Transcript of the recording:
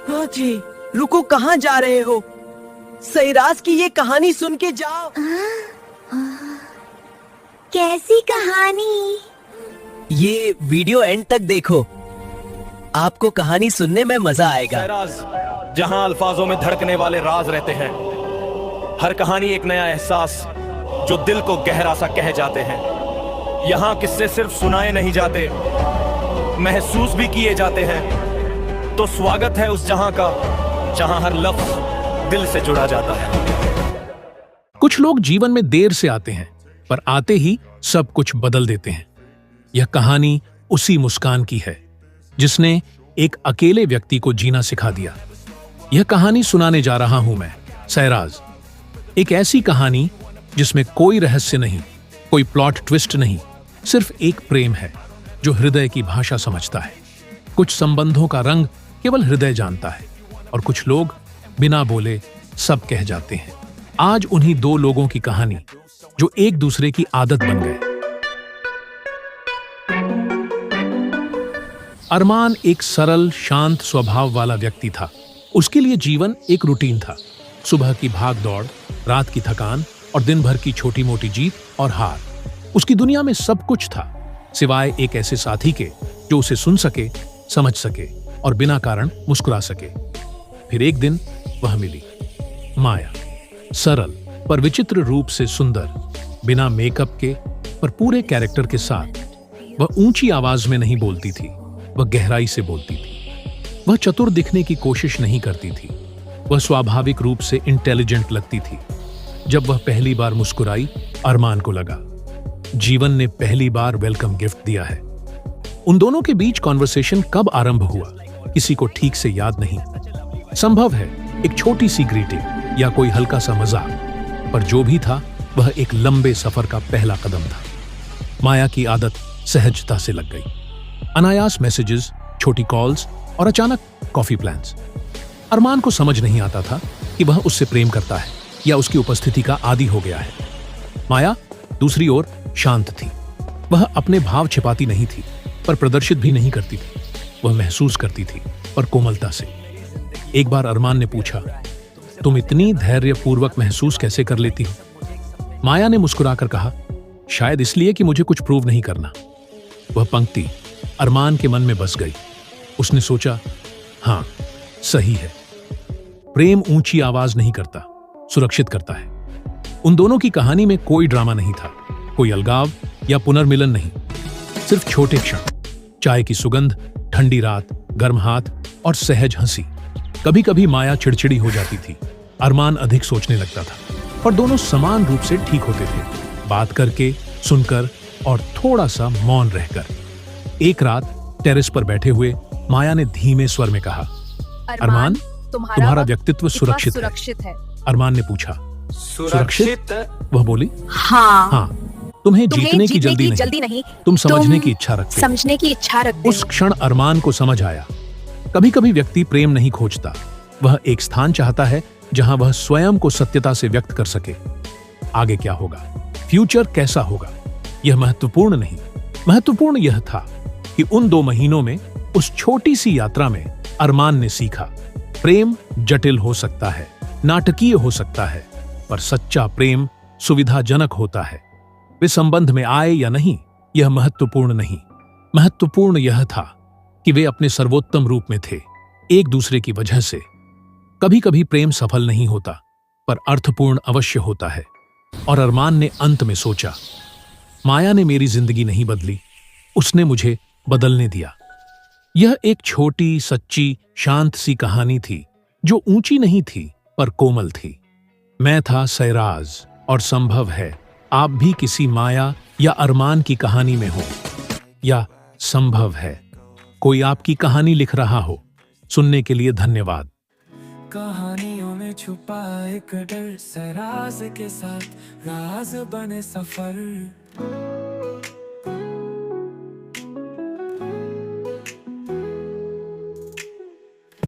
हाँ जी, रुको, कहाँ जा रहे हो? सैराज की ये कहानी सुन के जाओ। कैसी कहानी? ये वीडियो एंड तक देखो, आपको कहानी सुनने में मजा आएगा। राज, जहां अल्फाजों में धड़कने वाले राज रहते हैं। हर कहानी एक नया एहसास जो दिल को गहरा सा कह जाते हैं। यहाँ किस्से सिर्फ सुनाए नहीं जाते, महसूस भी किए जाते हैं। तो स्वागत है उस जहां का, जहां हर लफ्ज दिल से जुड़ा जाता है। कुछ लोग जीवन में देर से आते हैं, पर आते ही सब कुछ बदल देते हैं। यह कहानी उसी मुस्कान की है जिसने एक अकेले व्यक्ति को जीना सिखा दिया। यह कहानी सुनाने जा रहा हूं मैं, सैराज। एक ऐसी कहानी जिसमें कोई रहस्य नहीं, कोई प्लॉट ट्विस्ट नहीं, सिर्फ एक प्रेम है जो हृदय की भाषा समझता है। कुछ संबंधों का रंग केवल हृदय जानता है, और कुछ लोग बिना बोले सब कह जाते हैं। आज उन्हीं दो लोगों की कहानी जो एक दूसरे की आदत बन गए। अरमान एक सरल, शांत स्वभाव वाला व्यक्ति था। उसके लिए जीवन एक रूटीन था। सुबह की भाग दौड़, रात की थकान और दिन भर की छोटी मोटी जीत और हार। उसकी दुनिया में सब कुछ था, सिवाय एक ऐसे साथी के जो उसे सुन सके, समझ सके और बिना कारण मुस्कुरा सके। फिर एक दिन वह मिली, माया। सरल पर विचित्र रूप से सुंदर, बिना मेकअप के पर पूरे कैरेक्टर के साथ। वह ऊंची आवाज में नहीं बोलती थी, वह गहराई से बोलती थी। वह चतुर दिखने की कोशिश नहीं करती थी, वह स्वाभाविक रूप से इंटेलिजेंट लगती थी। जब वह पहली बार मुस्कुराई, अरमान को लगा जीवन ने पहली बार वेलकम गिफ्ट दिया है। उन दोनों के बीच कॉन्वर्सेशन कब आरंभ हुआ, किसी को ठीक से याद नहीं। संभव है एक छोटी सी ग्रीटिंग या कोई हल्का सा मजाक, पर जो भी था वह एक लंबे सफर का पहला कदम था। माया की आदत सहजता से लग गई। अनायास मैसेजेस, छोटी कॉल्स और अचानक कॉफी प्लान्स। अरमान को समझ नहीं आता था कि वह उससे प्रेम करता है या उसकी उपस्थिति का आदी हो गया है। माया दूसरी ओर शांत थी। वह अपने भाव छिपाती नहीं थी, पर प्रदर्शित भी नहीं करती थी। वह महसूस करती थी, पर कोमलता से। एक बार अरमान ने पूछा, तुम इतनी धैर्यपूर्वक महसूस कैसे कर लेती हो? माया ने मुस्कुराकर कहा, शायद इसलिए कि मुझे कुछ प्रूव नहीं करना। वह पंक्ति अरमान के मन में बस गई। उसने सोचा, हां, सही है। प्रेम ऊंची आवाज नहीं करता, सुरक्षित करता है। उन दोनों की कहानी में कोई ड्रामा नहीं था, कोई अलगाव या पुनर्मिलन नहीं, सिर्फ छोटे क्षण, चाय की सुगंध, ठंडी रात, गर्म हाथ और सहज हंसी। कभी कभी माया चिड़चिड़ी हो जाती थी, अरमान अधिक सोचने लगता था, और दोनों समान रूप से ठीक होते थे, बात करके, सुनकर और थोड़ा सा मौन रहकर। एक रात टेरेस पर बैठे हुए माया ने धीमे स्वर में कहा, अरमान, तुम्हारा व्यक्तित्व सुरक्षित है। अरमान ने पूछा, सुरक्षित? वह बोली, हाँ, तुम्हें जीतने की जल्दी नहीं, तुम समझने की इच्छा रखते। उस क्षण अरमान को समझ आया, कभी कभी व्यक्ति प्रेम नहीं खोजता, वह एक स्थान चाहता है जहां वह स्वयं को सत्यता से व्यक्त कर सके। आगे क्या होगा, फ्यूचर कैसा होगा, यह महत्वपूर्ण नहीं। महत्वपूर्ण यह था कि उन 2 महीनों में, उस छोटी सी यात्रा में, अरमान ने सीखा, प्रेम जटिल हो सकता है, नाटकीय हो सकता है, पर सच्चा प्रेम सुविधाजनक होता है। वे संबंध में आए या नहीं, यह महत्वपूर्ण नहीं। महत्वपूर्ण यह था कि वे अपने सर्वोत्तम रूप में थे, एक दूसरे की वजह से। कभी कभी प्रेम सफल नहीं होता, पर अर्थपूर्ण अवश्य होता है। और अरमान ने अंत में सोचा, माया ने मेरी जिंदगी नहीं बदली, उसने मुझे बदलने दिया। यह एक छोटी, सच्ची, शांत सी कहानी थी जो ऊंची नहीं थी, पर कोमल थी। मैं था सैराज, और संभव है आप भी किसी माया या अरमान की कहानी में हो, या संभव है कोई आपकी कहानी लिख रहा हो। सुनने के लिए धन्यवाद। कहानियों में छुपा एक डर, सैराज के साथ राज बने सफर।